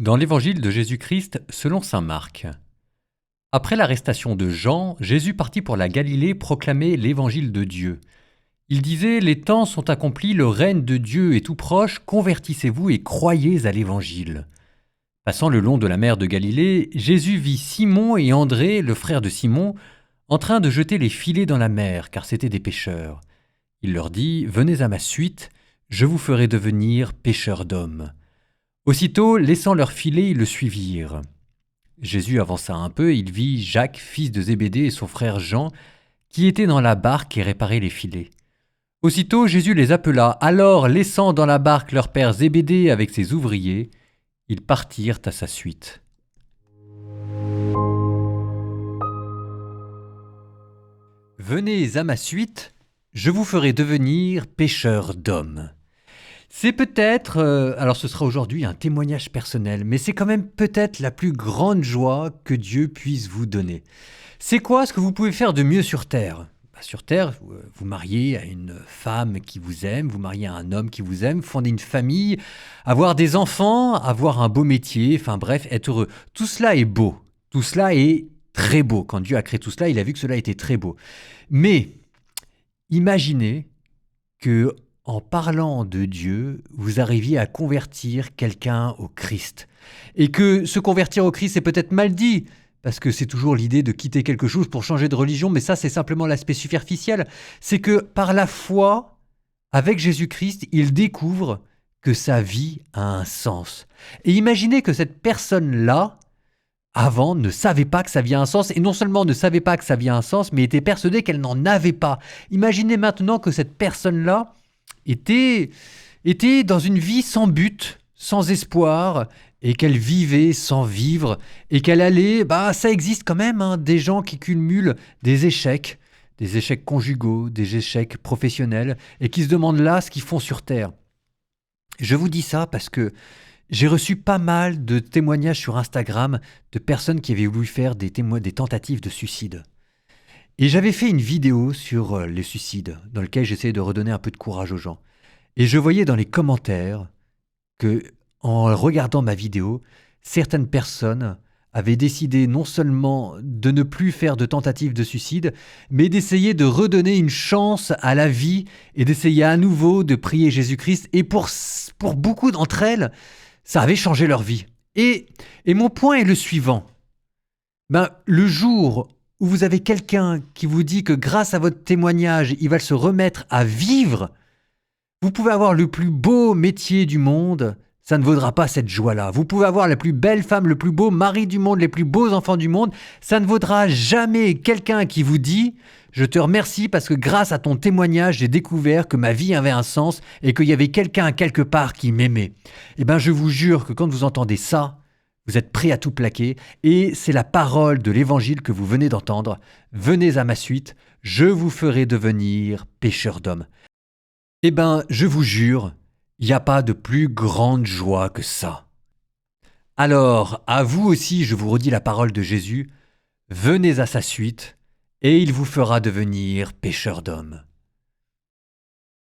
Dans l'évangile de Jésus-Christ selon saint Marc. Après l'arrestation de Jean, Jésus partit pour la Galilée proclamer l'évangile de Dieu. Il disait « Les temps sont accomplis, le règne de Dieu est tout proche, convertissez-vous et croyez à l'évangile. » Passant le long de la mer de Galilée, Jésus vit Simon et André, le frère de Simon, en train de jeter les filets dans la mer, car c'étaient des pêcheurs. Il leur dit « Venez à ma suite, je vous ferai devenir pêcheurs d'hommes. » Aussitôt, laissant leurs filets, ils le suivirent. Jésus avança un peu et il vit Jacques, fils de Zébédée, et son frère Jean, qui étaient dans la barque et réparaient les filets. Aussitôt, Jésus les appela. Alors, laissant dans la barque leur père Zébédée avec ses ouvriers, ils partirent à sa suite. Venez à ma suite, je vous ferai devenir pêcheurs d'hommes. C'est peut-être, alors ce sera aujourd'hui un témoignage personnel, mais c'est quand même peut-être la plus grande joie que Dieu puisse vous donner. C'est quoi ce que vous pouvez faire de mieux sur Terre ? Sur Terre, vous mariez à une femme qui vous aime, vous mariez à un homme qui vous aime, fonder une famille, avoir des enfants, avoir un beau métier, enfin bref, être heureux. Tout cela est beau, tout cela est très beau. Quand Dieu a créé tout cela, il a vu que cela était très beau. Mais imaginez que en parlant de Dieu, vous arriviez à convertir quelqu'un au Christ. Et que se convertir au Christ, c'est peut-être mal dit, parce que c'est toujours l'idée de quitter quelque chose pour changer de religion, mais ça, c'est simplement l'aspect superficiel. C'est que par la foi, avec Jésus-Christ, il découvre que sa vie a un sens. Et imaginez que cette personne-là, avant, ne savait pas que ça avait un sens, et non seulement ne savait pas que ça avait un sens, mais était persuadée qu'elle n'en avait pas. Imaginez maintenant que cette personne-là était dans une vie sans but, sans espoir, et qu'elle vivait sans vivre, et qu'elle allait, ça existe quand même, des gens qui cumulent des échecs conjugaux, des échecs professionnels, et qui se demandent là ce qu'ils font sur Terre. Je vous dis ça parce que j'ai reçu pas mal de témoignages sur Instagram de personnes qui avaient voulu faire des tentatives de suicide. Et j'avais fait une vidéo sur les suicides, dans laquelle j'essayais de redonner un peu de courage aux gens. Et je voyais dans les commentaires que, en regardant ma vidéo, certaines personnes avaient décidé non seulement de ne plus faire de tentatives de suicide, mais d'essayer de redonner une chance à la vie et d'essayer à nouveau de prier Jésus-Christ. Et pour beaucoup d'entre elles, ça avait changé leur vie. Et mon point est le suivant. Le jour où vous avez quelqu'un qui vous dit que grâce à votre témoignage, il va se remettre à vivre, vous pouvez avoir le plus beau métier du monde, ça ne vaudra pas cette joie-là. Vous pouvez avoir la plus belle femme, le plus beau mari du monde, les plus beaux enfants du monde, ça ne vaudra jamais quelqu'un qui vous dit « Je te remercie parce que grâce à ton témoignage, j'ai découvert que ma vie avait un sens et qu'il y avait quelqu'un quelque part qui m'aimait. » Je vous jure que quand vous entendez ça, vous êtes prêt à tout plaquer et c'est la parole de l'évangile que vous venez d'entendre. Venez à ma suite, je vous ferai devenir pêcheurs d'hommes. Je vous jure, il n'y a pas de plus grande joie que ça. Alors, à vous aussi, je vous redis la parole de Jésus, venez à sa suite et il vous fera devenir pêcheurs d'hommes.